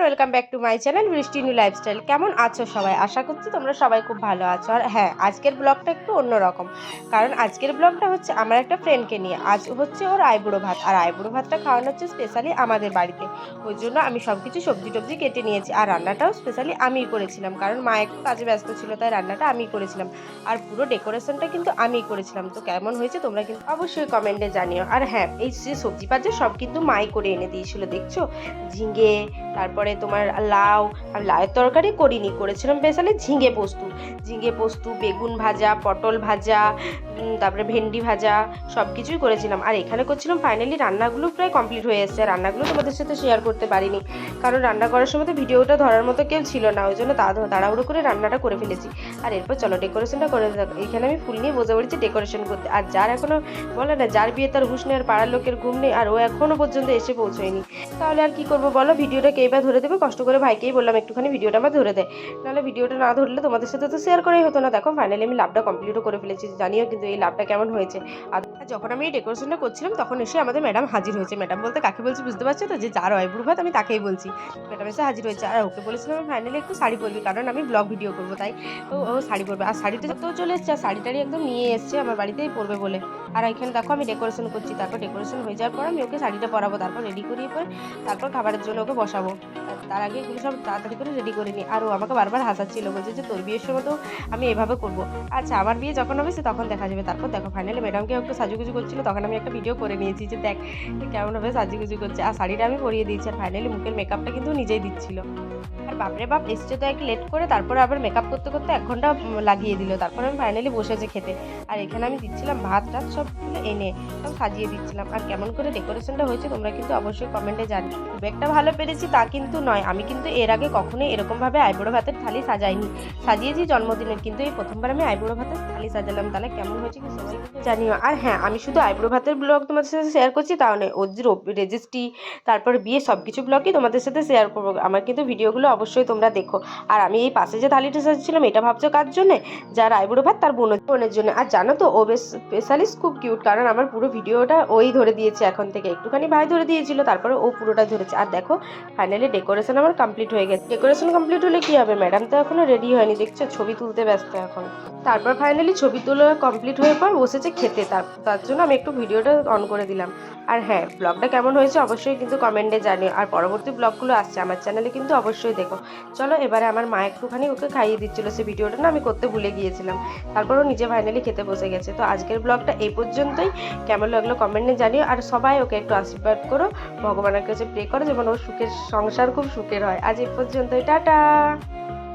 Welcome back to my channel বৃষ্টি new lifestyle. কেমন আছো সবাই? আশা করছি তোমরা সবাই খুব ভালো আছো। আর হ্যাঁ, আজকের ব্লগটা একটু অন্যরকম, কারণ আজকের ব্লগটা হচ্ছে আমার একটা ফ্রেন্ডকে নিয়ে। আজ হচ্ছে ওর আইবুড়ো ভাত, আর আইবুড়ো ভাতটা খাওয়ানো হচ্ছে স্পেশালি আমাদের বাড়িতে। ওই জন্য আমি সব কিছু সবজি টবজি কেটে নিয়েছি, আর রান্নাটাও স্পেশালি আমিই করেছিলাম, কারণ মা একটু কাজে ব্যস্ত ছিল, তাই রান্নাটা আমিই করেছিলাম। আর পুরো ডেকোরেশনটা কিন্তু আমিই করেছিলাম। তো কেমন হয়েছে তোমরা কিন্তু অবশ্যই কমেন্টে জানিও। আর হ্যাঁ, এই যে সবজি পাত সব কিন্তু মাই করে এনে দিয়েছিল, দেখছো? ঝিঙে, তারপরে তোমার লাউ। আর লাউয়ের তরকারি করিনি, করেছিলাম স্পেশালি ঝিঙে পোস্ত, বেগুন ভাজা, পটল ভাজা, তারপরে ভেন্ডি ভাজা, সব কিছুই করেছিলাম। আর এখানে করছিলাম, ফাইনালি রান্নাগুলো প্রায় কমপ্লিট হয়ে এসেছে। রান্নাগুলো তোমাদের সাথে শেয়ার করতে পারিনি, কারণ রান্না করার সময় তো ভিডিওটা ধরার মতো কেউ ছিল না, ওই জন্য তাড়াহুড়ো করে রান্নাটা করে ফেলেছি। আর এরপর চলো ডেকোরেশনটা করে থাকো। এখানে আমি ফুল নিয়ে বসে পড়েছি ডেকোরেশন করতে। আর যার এখনো বলে না, যার বিয়ে তার হুঁশ নেই, আর পাড়ার লোকের ঘুম নেই, আর ও এখনো পর্যন্ত এসে পৌঁছয়নি। তাহলে আর কি করবো বলো? ভিডিওটা কে বা ধরে দেবে? কষ্ট করে ভাইকেই বললাম একটুখানি ভিডিওটা আমার ধরে দেয়, নাহলে ভিডিওটা না ধরলে তোমাদের সাথে তো শেয়ার করাই হতো না। দেখো ফাইনালি আমি লাভটা কমপ্লিটও করে ফেলেছি। জানিও কিন্তু এই লাভটা কেমন হয়েছে। আর যখন আমি এই ডেকোরেশনটা করছিলাম তখন এসে আমাদের ম্যাডাম হাজির হয়েছে। ম্যাডাম বলতে কাকে বলছি বুঝতে পারছো তো? যে যার আইবুড়ো ভাত আমি তাকেই বলছি। ম্যাডাম এসে হাজির হয়েছে, আর ওকে বলেছিলাম আমি ফাইনালি একটু শাড়ি পরবি, কারণ আমি ব্লগ ভিডিও করবো, তাই ও শাড়ি পরবে। আর শাড়িটা তো চলে এসছে, আর শাড়িটারি একদম নিয়ে এসছে আমার বাড়িতেই পরবে বলে। আর এখানে দেখো আমি ডেকোরেশন করছি। তারপর ডেকোরেশন হয়ে যাওয়ার পর আমি ওকে শাড়িটা পরাবো, তারপর রেডি করিয়ে পরে তারপর খাবারের জন্য ওকে বসাবো। তার আগে এগুলো সব তাড়াতাড়ি করে রেডি করে নিই। আর ও আমাকে বারবার হাসাচ্ছিল, বলছে যে তোর বিয়ের সময় তো আমি এভাবে করবো। আচ্ছা, আমার বিয়ে যখন হবে সে তখন দেখা যাবে। তারপর দেখো ফাইনালি ম্যাডামকে একটু সাজুগুজু করছিল, তখন আমি একটা ভিডিও করে নিয়েছি যে দেখ কেমনভাবে সাজুগুজু করছে। আর শাড়িটা আমি পরিয়ে দিয়েছি। আর ফাইনালি মুখের মেকআপটা কিন্তু নিজেই দিচ্ছিল। আর বাপরে বাপ, এসছে তো একটু লেট করে, তারপরে আবার মেকআপ করতে করতে 1 ঘন্টা লাগিয়ে দিল। তারপরে আমি ফাইনালি বসেছে খেতে। আর এখানে আমি দিচ্ছিলাম ভাত টাত সবগুলো এনে সব সাজিয়ে দিচ্ছিলাম। আর কেমন করে ডেকোরেশনটা হয়েছে তোমরা কিন্তু অবশ্যই কমেন্টে জানিও। খুব একটা ভালো পেরেছি তা কিন্তু নয়, আমি কিন্তু এর আগে কখনোই এরকমভাবে আইবুড়ো ভাতের থালি সাজাইনি। সাজিয়েছি জন্মদিনের, কিন্তু এই প্রথমবার আমি আইবুড়ো ভাতের থালি সাজালাম। তাহলে কেমন হয়েছে কি সবাই কিন্তু জানিও। আর হ্যাঁ, আমি শুধু আইবুড়ো ভাতের ব্লগ তোমাদের সাথে শেয়ার করছি তাও নয়, ওর যে রেজিস্ট্রি, তারপর বিয়ে, সব কিছু ব্লগই তোমাদের সাথে শেয়ার করবো। আমার কিন্তু ভিডিওগুলো অবশ্যই তোমরা দেখো। আর আমি এই পাশে যে থালিটা সাজিয়েছিলাম, এটা ভাবছো কার জন্যে? যার আইবুড়ো ভাত তার বোনের জন্য। আর জানো তো, ও বেশ স্পেশালিস্ট, খুব কিউট, কারণ আমার পুরো ভিডিওটা ওই ধরে দিয়েছে। এখন থেকে একটুখানি ভাই ধরে দিয়েছিল, তারপরে ও পুরোটা ধরেছে। আর দেখো ফাইনালি ডেকোরেশন আমার কমপ্লিট হয়ে গেছে। ডেকোরেশন কমপ্লিট হলে কি হবে, ম্যাডাম তো এখনো রেডি হয়নি, দেখছো ছবি তুলতে ব্যস্ত এখন। তারপর ফাইনালি ছবি তোলা কমপ্লিট হয়ে পর বসেছে খেতে, তার জন্য আমি একটু ভিডিওটা অন করে দিলাম। আর হ্যাঁ, ব্লগটা কেমন হয়েছে অবশ্যই কিন্তু কমেন্টে জানিও। আর পরবর্তী ব্লগগুলো আসছে আমার চ্যানেলে, কিন্তু অবশ্যই দেখো। চলো এবারে আমার মা একটুখানি ওকে খাইয়ে দিচ্ছিলো, সে ভিডিওটা না আমি করতে ভুলে গিয়েছিলাম। তারপর ও নিজে ফাইনালি খেতে বসে গেছে। তো আজকের ব্লগটা এই পর্যন্তই। কেমন লাগলো কমেন্টে জানিও। আর সবাই ওকে একটু আশীর্বাদ করো, ভগবানের কাছে প্রে করো যেমন ওর সুখের সংসার খুব সুখের হয়। আজ এই পর্যন্তই, টাটা।